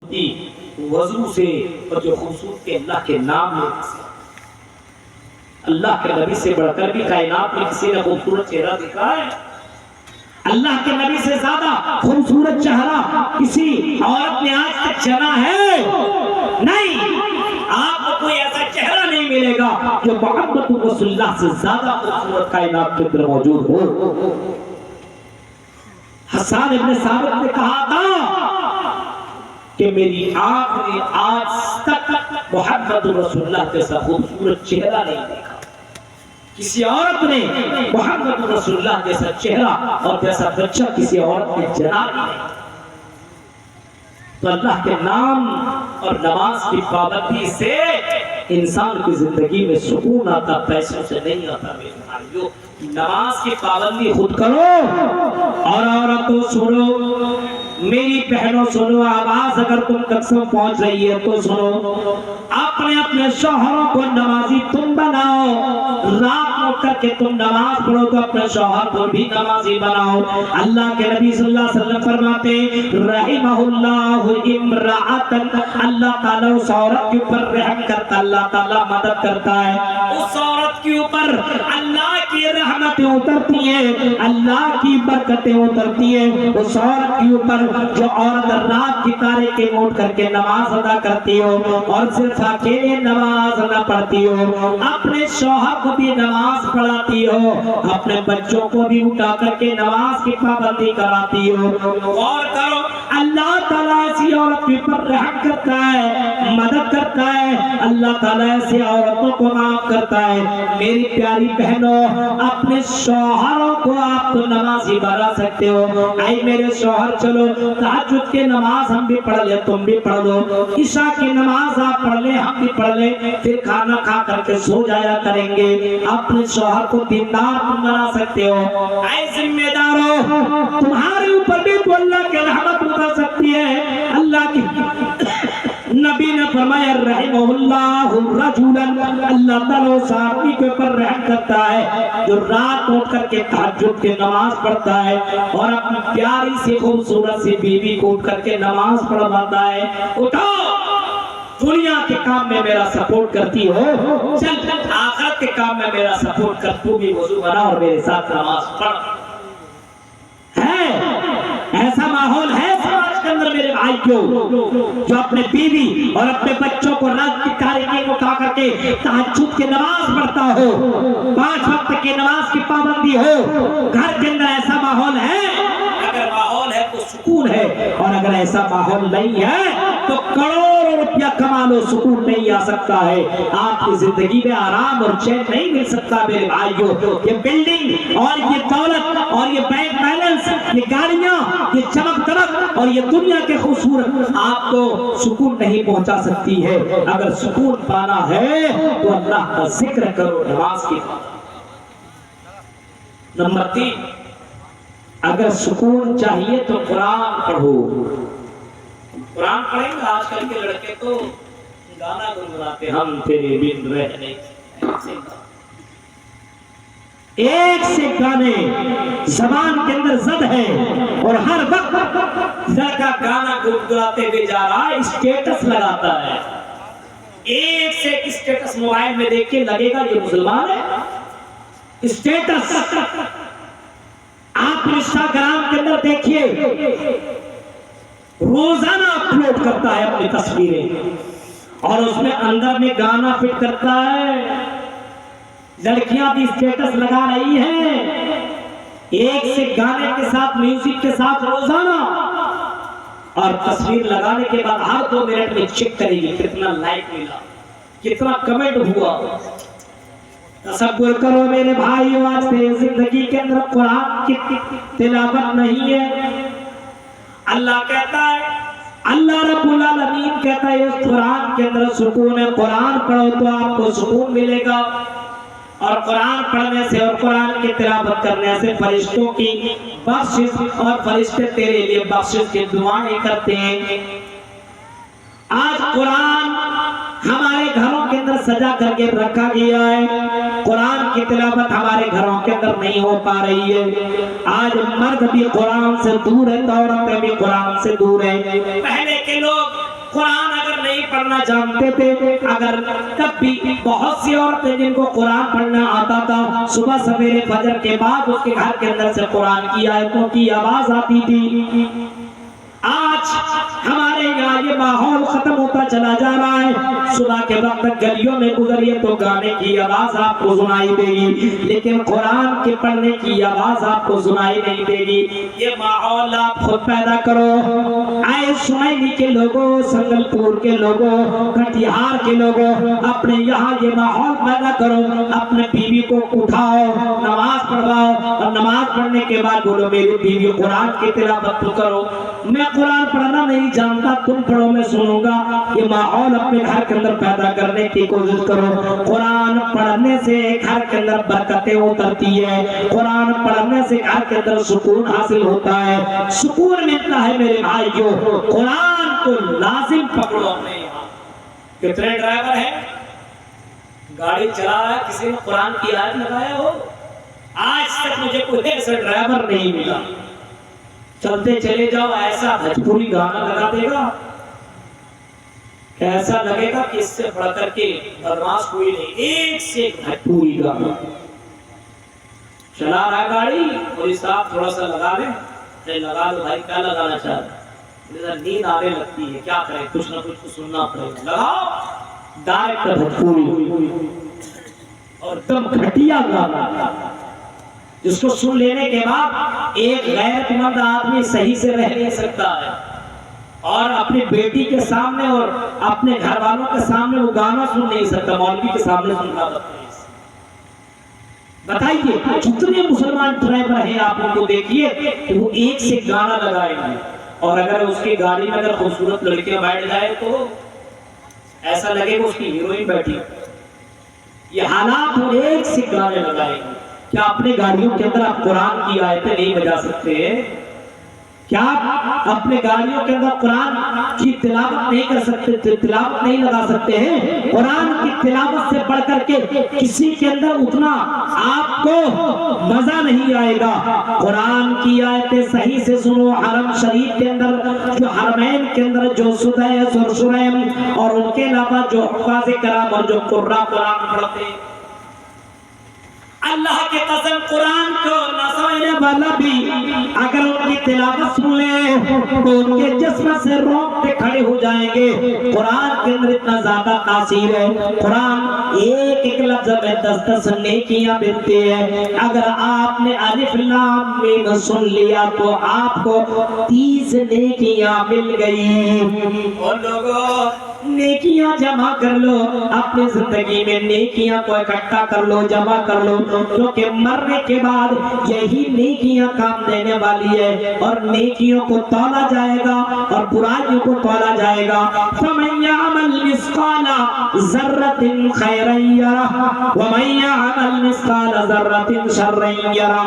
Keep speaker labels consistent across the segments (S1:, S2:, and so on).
S1: वजू से और जो खूबसूरती अल्लाह के नाम लेने से। अल्लाह के नबी से बढ़कर भी कायनात में किसी ने खूबसूरत चेहरा देखा है? अल्लाह के नबी से ज्यादा खूबसूरत चेहरा किसी औरत ने आज तक चला है? नहीं, आपको कोई ऐसा चेहरा नहीं मिलेगा जो मोहम्मद रसूलुल्लाह से ज्यादा खूबसूरत कायनात के अंदर मौजूद हो। हसन इब्न साबित ने कहा था कि मेरी आंख ने आज तक मोहम्मद रसूलुल्लाह जैसा खूबसूरत चेहरा नहीं देखा। किसी औरत ने मोहम्मद रसूलुल्लाह जैसा चेहरा और जैसा बच्चा किसी औरत ने जना नहीं। तो अल्लाह के नाम और नमाज की पाबंदी से इंसान की जिंदगी में सुकून आता, पैसों से नहीं आता। मेरे भाइयों, नमाज की पाबंदी खुद करो। और औरतों सुनो, मेरी बहनों सुनो, आवाज अगर तुम तक से पहुंच रही है तो सुनो, अपने अपने शौहरों को नमाजी तुम बनाओ। रात को करके तुम नमाज पढ़ो तो अपने शौहर को भी नमाजी बनाओ। अल्लाह के नबी सल्लल्लाहु अलैहि वसल्लम फरमाते रहिमहुल्लाहु इम्राअतन, अल्लाह ताला उस औरत के ऊपर रहम करता, अल्लाह ताला मदद करता है। उस औरत के ऊपर अल्लाह की रहमतें उतरती है, अल्लाह की बरकतें उतरती है उस औरत के ऊपर जो औरत रात की तारीख में उठ करके नमाज अदा करती हो और सिर्फ अकेले नमाज अदा पढ़ती हो, अपने शौहर को भी नमाज पढ़ाती हो, अपने बच्चों को भी उठा करके नमाज की पाबंदी कराती हो। और करो, अल्लाह ताला ऐसी औरत के ऊपर रहम करता है, मदद करता है, अल्लाह ताला ऐसी औरतों को माफ करता है। मेरी प्यारी बहनों, अपने शौहरों को आप तो नमाजी बना सकते हो। आई मेरे शौहर, चलो तहज्जुद की नमाज हम भी पढ़ ले, तुम भी पढ़ लो, ईशा की नमाज आप पढ़ ले, हम भी पढ़ ले, फिर खाना खा करके सो जाया करेंगे। अपने शौहर को दीनदार तुम बना सकते हो। ऐ जिम्मेदारों, तुम्हारे ऊपर भी तो अल्लाह की रहमत उतर सकती है। अल्लाह की नबी ने फरमाया रहिमहुल्लाहु रजुलन, अल्लाह ताला उस आदमी के ऊपर रहम करता है जो रात उठ करके तहज्जुद की नमाज पढ़ता है और अपनी प्यारी सी खूबसूरत सी बीवी को उठ करके नमाज पढ़वाता है। उठो, दुनिया के काम में मेरा सपोर्ट करती हो, चल आखिरत के काम में मेरा सपोर्ट कर, तू भी वजू बना और मेरे साथ नमाज पढ़। है ऐसा माहौल है समाज के अंदर मेरे भाइयों, जो अपने बीवी और अपने बच्चों को रात की तारीकी को उठा करके तहज्जुद की नमाज पढ़ता हो, 5 वक्त की नमाज की पाबंदी हो। घर के अंदर ऐसा माहौल है? अगर माहौल है तो सुकून है, और अगर ऐसा माहौल नहीं है तो करोड़ों रुपया कमा लो, सुकून नहीं आ सकता है। आपकी जिंदगी में आराम और चैन नहीं मिल सकता मेरे भाइयों। ये बिल्डिंग और ये दौलत और ये बैंक बैलेंस, ये गाड़ियां, ये चमक दमक और ये दुनिया के खूबसूरत आपको सुकून नहीं पहुंचा सकती है। अगर सुकून पाना है तो अल्लाह का जिक्र करो, नमाज की। नंबर 3, अगर सुकून चाहिए तो कुरान पढ़ो। कुरान पढ़ेंगे। आजकल के लड़के तो गाना गुनगुनाते, हम तेरे बिन रह नहीं। एक से गाने जबान के अंदर जद है और हर वक्त लड़का गाना गुनगुनाते हुए जा रहा है, स्टेटस लगाता है। एक से एक स्टेटस मोबाइल में देख के लगेगा ये मुसलमान है। स्टेटस आप इंस्टाग्राम के अंदर देखिए, रोजाना अपलोड करता है अपनी तस्वीरें और उसमें अंदर में गाना फिट करता है। लड़कियां भी स्टेटस लगा रही हैं, एक से गाने के साथ, म्यूजिक के साथ रोजाना, और तस्वीर लगाने के बाद हर 2 मिनट में चेक करेगी कितना लाइक मिला, कितना कमेंट हुआ। तसव्वुर करो मेरे भाइयों, आज से जिंदगी के अंदर कुरान की तिलावत नहीं है। अल्लाह कहता है, अल्लाह रब्बुल आलमीन कहता है इस कुरान के अंदर सुकून है। कुरान पढ़ो तो आपको सुकून मिलेगा, और कुरान पढ़ने से और कुरान की तिलावत करने से फरिश्तों की बख्शिश और फरिश्ते तेरे लिए बख्शिश की दुआएं करते हैं। आज कुरान हमारे घरों के अंदर सजा करके रखा गया है, कुरान की तिलावत हमारे घरों के अंदर नहीं हो पा रही है। आज मर्द भी कुरान से दूर है तो औरतें भी कुरान से दूर है। पहले के लोग कुरान अगर नहीं पढ़ना जानते थे, अगर कभी बहुत सी औरतें जिनको कुरान पढ़ना आता था, सुबह सवेरे फजर के बाद उसके घर के अंदर से कुरान की आयतों की आवाज आती थी। आज हमारे यहाँ ये माहौल खत्म होता चला जा रहा है। सुबह के वक्त गलियों में गुजरिए तो गाने की आवाज आपको सुनाई देगी, लेकिन कुरान के पढ़ने की आवाज आपको सुनाई नहीं देगी। ये माहौल आप खुद पैदा करो। आए सुनैनी के लोगों, संगलपुर के लोगों, कटिहार के लोगों, अपने यहाँ ये माहौल पैदा करो। अपने बीवी को उठाओ, नमाज पढ़वाओ, और नमाज पढ़ने के बाद बोलो मेरी बीवी कुरान की तिलावत करो। मैं कुरान पढ़ना नहीं जानता, तुम पढ़ो मैं सुनूंगा। ये माहौल अपने घर के अंदर पैदा करने की कोशिश करो। कुरान पढ़ने से घर के अंदर बरकतें उतरती है, कुरान पढ़ने से घर के अंदर सुकून हासिल होता है, सुकून मिलता है। मेरे भाइयों, कुरान को लाजिम पकड़ो। अपने यहाँ कितने ड्राइवर हैं, गाड़ी चला रहा है, किसी ने कुरान की आयत लगाया हो? आज तक मुझे कोई ऐसा ड्राइवर नहीं मिला। चलते चले जाओ, ऐसा भोजपुरी गाना लगा देगा, ऐसा लगेगा कि इससे बढ़ करके बदमाश कोई नहीं। एक से एक भोजपुरी गाना चला रहा है गाड़ी, पुलिस साहब थोड़ा सा लगा ले, लगा लो भाई, क्या लगाना चाहते? नींद आने लगती है, क्या करें, कुछ ना कुछ तो सुनना पड़ेगा। लगाओ डायरेक्ट भोजपुरी और एकदम घटिया गाना, जिसको सुन लेने के बाद एक गैरतमंद आदमी सही से रह नहीं सकता है, और अपनी बेटी के सामने और अपने घर वालों के सामने वो गाना सुन नहीं सकता, मौलवी के सामने सुनना। बताइए जितने मुसलमान ड्राइवर हैं आप उनको देखिए, वो एक से गाना लगाएंगे, और अगर उसकी गाड़ी में अगर खूबसूरत लड़कियां बैठ जाए तो ऐसा लगेगा उसकी हीरोइन बैठी। ये हालात, और एक से गाने लगाएंगे। क्या अपने गाड़ियों के अंदर आप कुरान की आयतें नहीं बजा सकते हैं? क्या अपने गाड़ियों के अंदर कुरान की तिलावत नहीं कर सकते, तिलावत नहीं लगा सकते हैं? कुरान की तिलावत से बढ़ करके किसी के अंदर उतना आपको मजा नहीं आएगा। कुरान की आयतें सही से सुनो। हरम शरीफ के अंदर, जो हरमैन के अंदर जो सुदैस और सुरैम और उनके अलावा जो हुफ़ाज़ किराम और जो कुर्रा कुरान पढ़ते हैं, अल्लाह के कसम कुरान को न समझने वाला भी अगर उनकी तिलावत सुन ले तो उनके जिस्म से रोंगटे खड़े हो जाएंगे। कुरान के अंदर इतना ज्यादा तासीर है। कुरान एक एक लफ्ज में 10-10 नेकियां मिलती है। अगर आपने अलिफ लाम मीम सुन लिया तो आपको 30 नेकियां मिल गई। और लोगों, नेकियां जमा कर लो, अपनी जिंदगी में नेकियां को इकट्ठा कर लो, जमा कर लो, क्योंकि मरने के बाद यही नेकियां काम देने वाली है, और नेकियों को तौला जाएगा और बुराइयों को तौला जाएगा। फमन यअमल मिस्काला ज़र्रतिन खैरन यरा व मन यअमल मिस्काला ज़र्रतिन शर्रन यरा।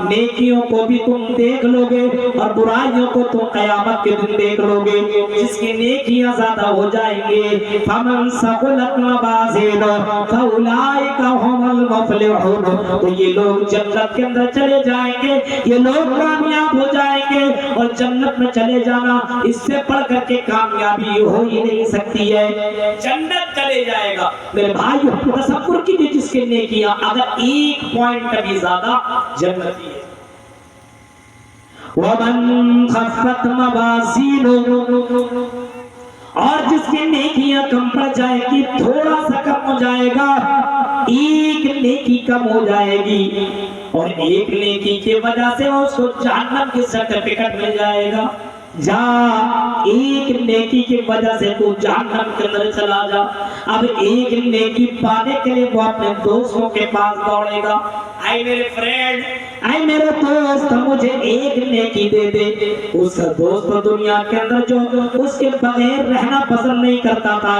S1: नेकियों को भी तुम देख लोगे और बुराइयों को तुम क़यामत के दिन देख लोगे। जिसकी नेकियां ज्यादा हो जाएंगे, फमन सक़ुलत मवाज़ीनुहु फउलाइका हुमुल मुफ़्लिहून, तो ये लोग जन्नत के अंदर चले जाएंगे, ये लोग कामयाब हो जाएंगे। और जन्नत में चले जाना, इससे बढ़ करके कामयाबी हो ही नहीं सकती है। जन्नत चले जाएगा। मेरे भाइयों, तसव्वुर कीजिए जिसके नेकियां अगर 1 पॉइंट भी ज्यादा, जन्नती है। वमन खफ़्फ़त मवाज़ीनुहु, और जिसकी नेकियां कम पड़ जाएगी, थोड़ा सा कम हो जाएगा, एक नेकी कम हो जाएगी, और एक नेकी की वजह से उसको जहन्नम की सर्टिफिकेट मिल जाएगा। जा एक नेकी की वजह से तू जहन्नम के अंदर चला जा। अब एक नेकी पाने के लिए वो अपने दोस्तों के पास दौड़ेगा, आई मेरे फ्रेंड, आई मेरे दोस्त, मुझे एक नेकी दे दे। उसका दोस्त दुनिया के अंदर जो उसके बगैर रहना पसंद नहीं करता था,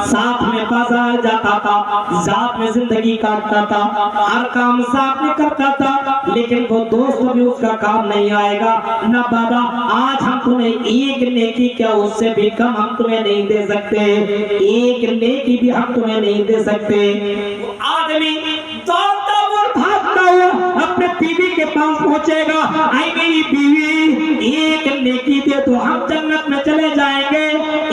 S1: साथ में बाजार जाता था, साथ में जिंदगी काटता था, हर काम साथ में करता था, लेकिन वो दोस्त भी उसका काम नहीं आएगा। ना बाबा, आज हम तुम्हें एक नेकी, क्या उससे भी कम हम तुम्हें नहीं दे सकते, एक नेकी भी हम तुम्हें नहीं दे सकते। आदमी दौड़ता हुआ भागता हुआ अपने बीवी के पास पहुंचेगा, आई मेरी बीवी, एक नेकी दे तो हम जन्नत में चले जाएंगे,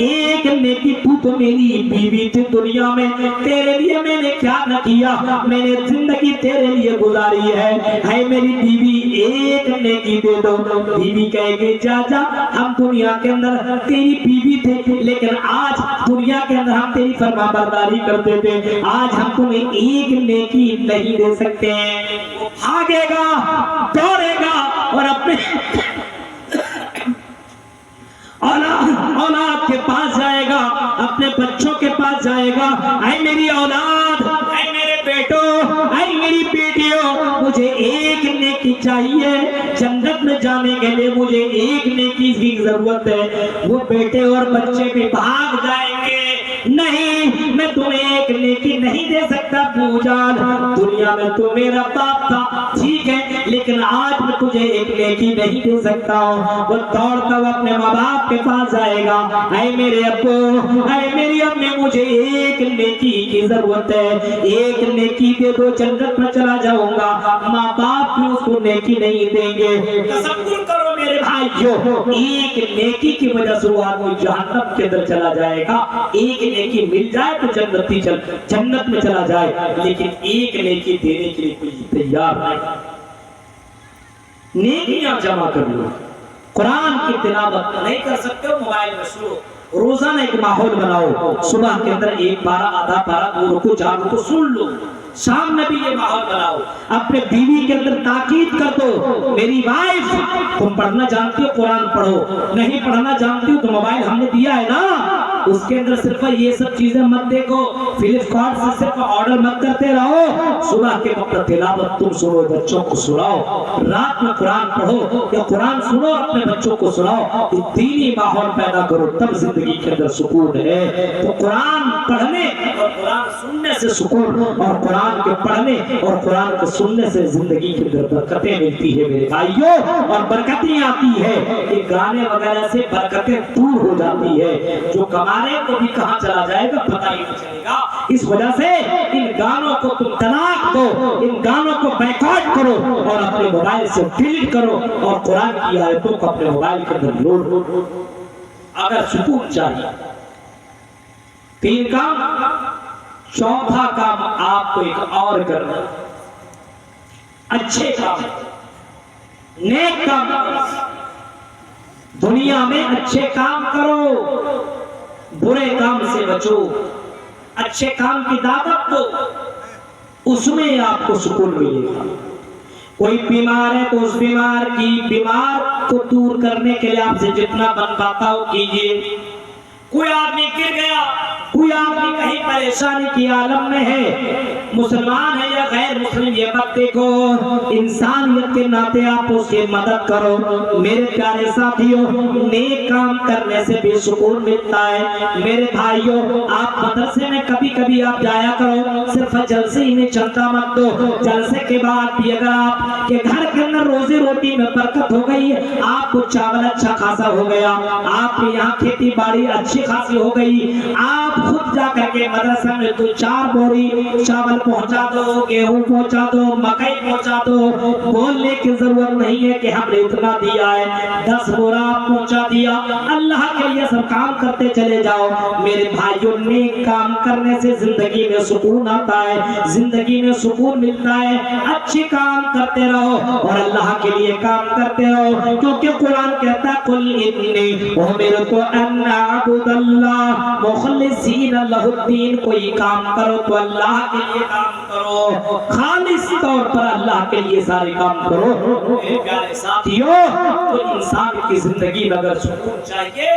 S1: एक कि तू तो मेरी बीवी थी दुनिया में, तेरे लिए मैंने क्या न किया, मैंने जिंदगी तेरे लिए गुजारी है मेरी बीवी, एक नेकी दे दो। बीवी कहेगी जा जा, हम दुनिया के अंदर तेरी बीवी थे, लेकिन आज दुनिया के अंदर हम तेरी फरमाबरदारी करते थे, आज हम तुम्हें एक नेकी नहीं दे सकते हैं। वो भागेगा, दौड़ेगा और अपने औलाद के पास जाएगा, अपने बच्चों के पास जाएगा, ऐ मेरी औलाद, ऐ मेरे बेटो, ऐ मेरी बेटियों, मुझे एक नेकी चाहिए, जन्नत में जाने के लिए मुझे एक नेकी की जरूरत है। वो बेटे और बच्चे भी भाग जाएंगे, नहीं मैं तुम्हें एक नेकी नहीं दे सकता पूजान, दुनिया में तू मेरा बाप था ठीक है, लेकिन आज मैं तुझे एक नेकी नहीं दे सकता हूँ। वो दौड़ता हुआ अपने माँ बाप के पास जाएगा, ऐ मेरे अब्बू, ऐ मेरी अम्मी, मुझे एक नेकी की जरूरत है, एक नेकी दे दो, जन्नत में चला जाऊंगा। माँ बाप भी उसको नेकी नहीं देंगे। तसव्वुर करो मेरे भाइयों, एक नेकी की वजह से वो आदमी जहन्नम के अंदर चला जाएगा। एक नेकी मिल जाए तो जन्नत में चला जाए, लेकिन एक नेकी देने के लिए कोई तैयार नहीं। नेकियां जमा कर लो, कुरान की तिलावत नहीं कर सकते हो, मोबाइल में सुनो, रोजाना एक माहौल बनाओ, सुबह के अंदर एक पारा, आधा पारा, 2 रुकू, 4 रुकू सुन लो, शाम में भी ये माहौल बनाओ, अपने बीवी के अंदर ताकीद कर दो, मेरी वाइफ तुम पढ़ना जानती हो कुरान पढ़ो, नहीं पढ़ना जानती हो तो मोबाइल हमने दिया है ना, उसके अंदर सिर्फ ये सब चीजें मत देखो, फ्लिपकार्ट से सिर्फ ऑर्डर मत करते रहो, सुबह के वक्त तिलावत तुम सुनो, बच्चों को सुनाओ, रात में कुरान पढ़ो या कुरान सुनो, अपने बच्चों को सुनाओ, दीनी माहौल पैदा करो, तब जिंदगी के अंदर सुकून है। तो कुरान पढ़ने और कुरान सुनने से सुकून, और कुरान के पढ़ने और कुरान के सुनने से जिंदगी के अंदर बरकतें मिलती है मेरे भाइयों, और बरकतें आती है, ये गाने वगैरह से बरकतें दूर हो जाती है, जो कमाने को भी कहां चला जाएगा पता ही नहीं चलेगा। इस वजह से इन गानों को तुम तलाक दो, इन गानों को बैकआउट करो और अपने मोबाइल से डिलीट करो, और कुरान की आयतों को अपने मोबाइल के अंदर लोड करो। अगर सुकून चाहिए, 3 काम, चौथा काम आपको एक और करना, अच्छे काम, नेक काम, दुनिया में अच्छे काम करो, बुरे काम से बचो, अच्छे काम की दावत दो, उसमें आपको सुकून मिलेगा। कोई बीमार है तो उस बीमार को दूर करने के लिए आपसे जितना बन पाता हो कीजिए। कोई आदमी गिर गया, कोई आदमी कहीं परेशानी की आलम में है, मुसलमान है या गैर मुस्लिम ये मत देखो, इंसानियत के नाते आप उसकी मदद करो। मेरे प्यारे साथियों, नेक काम करने से भी सुकून मिलता है। मेरे भाइयों, आप मदरसे में कभी कभी आप जाया करो, सिर्फ जलसे ही में चलता मत दो, जलसे के बाद भी अगर आपके घर के अंदर रोजी रोटी में बरकत हो गई, आपको चावल अच्छा खासा हो गया, आपके यहाँ खेती बाड़ी अच्छी खासी हो गई, आप खुद जा करके मदरसा में 2-4 बोरी चावल पहुंचा दो, गेहूं पहुंचा दो, मकई पहुंचा दो, बोलने की जरूरत नहीं है कि हमने इतना दिया है, 10 बोरा पहुंचा दिया, अल्लाह के लिए सब काम करते चले जाओ। मेरे भाइयों, नेक काम करने से जिंदगी में सुकून आता है, जिंदगी में सुकून मिलता है। अच्छे काम करते रहो और अल्लाह के लिए काम करते रहो, क्योंकि कुरान कहता है कुल इन्नी उमिरतु अन अअबुदल्लाह मुखलिसीन लहुद्दीन, कोई काम करो तो अल्लाह के लिए काम करो, खालिस तौर पर अल्लाह के लिए सारे काम करो। प्यारे साथियों, तो इंसान की जिंदगी में अगर सुकून चाहिए,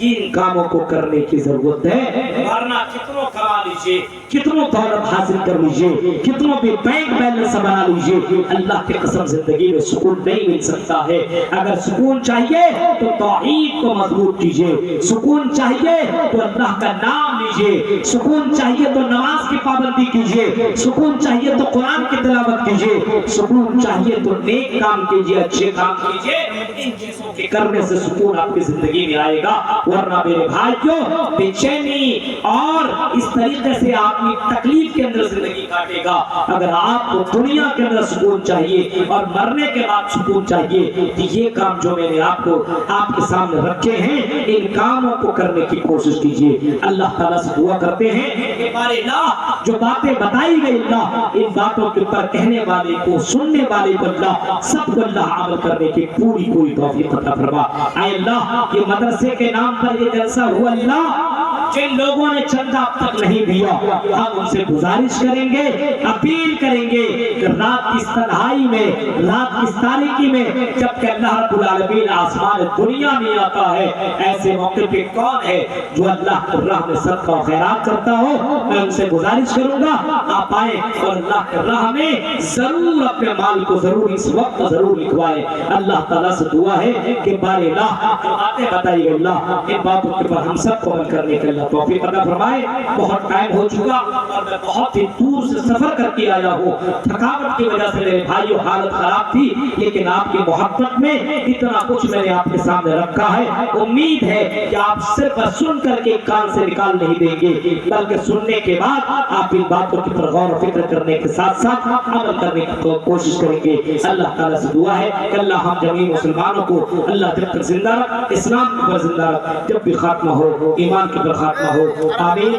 S1: इन कामों को करने की जरूरत है, वरना कितनों कमा लीजिए, कितनों दौलत हासिल कर लीजिए, कितनों भी बैंक बैलेंस बना लीजिए, अल्लाह की कसम जिंदगी में सुकून नहीं मिल सकता है। अगर सुकून चाहिए तो तौहीद को मजबूत कीजिए, सुकून चाहिए तो अल्लाह का नाम लीजिए, सुकून चाहिए तो नमाज की पाबंदी कीजिए, सुकून चाहिए तो कुरान की तिलावत कीजिए, सुकून चाहिए तो नेक काम कीजिए, अच्छे काम कीजिए। इन चीजों के करने से सुकून आपकी जिंदगी में आएगा। वरना मेरे भाइयों बेचैनी और इस तरीके से आपकी तकलीफ के अंदर जिंदगी काटेगा। अगर आपको दुनिया के अंदर सुकून चाहिए और मरने के बाद सुकून चाहिए तो ये काम जो मैंने आपको आपके सामने रखे हैं इन कामों को करने की कोशिश कीजिए। अल्लाह ताला से दुआ करते हैं कि हमारे अल्लाह जो बातें बताई गई अल्लाह इन बातों के ऊपर कहने वाले को सुनने वाले को अल्लाह सबको अल्लाह अमल करने की पूरी पूरी तौफीक अता फरमा। ऐ अल्लाह ये मदरसे के नाम पर ये जलसा हुआ अल्लाह जिन लोगों ने चंदा अब तक नहीं दिया हम उनसे गुजारिश करेंगे, अपील करेंगे कि रात की तन्हाई में, रात की तारीकी में जबकि अल्लाह रब्बुल आलमीन आसमान दुनिया में आता है, ऐसे मौके पे कौन है जो अल्लाह की राह में सदका और खैरात करता हो। मैं उनसे गुजारिश करूंगा आप आए और अल्लाह की राह में जरूर अपने माल को जरूर इस वक्त जरूर लिखवाए। अल्लाह ताला से दुआ है कि बारे बातें बताई गई अल्लाह इन बातों के ऊपर हम सबको अमल करने के तौफीक अता फरमाए। बहुत टाइम हो चुका और मैं बहुत ही दूर से सफर करके आया हूँ, थकावट की वजह से मेरे भाइयों हालत खराब थी, लेकिन आपकी मोहब्बत में इतना कुछ मैंने आपके सामने रखा है। उम्मीद है कि आप सिर्फ सुन करके कान से निकाल नहीं देंगे बल्कि सुनने के बाद आप इन बातों की पर गौर फिक्र करने के साथ साथ अमल करने की कोशिश करेंगे। अल्लाह ताला से दुआ है कि अल्लाह हम जमीन मुसलमानों को अल्लाह जब तक जिंदा रख, इस्लाम के ऊपर जिंदा रख, जब भी खात्मा हो ईमान के ऊपर खात्मा हो। आमीन।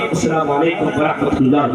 S1: अस्सलामु अलैकुम व रहमतुल्लाहि।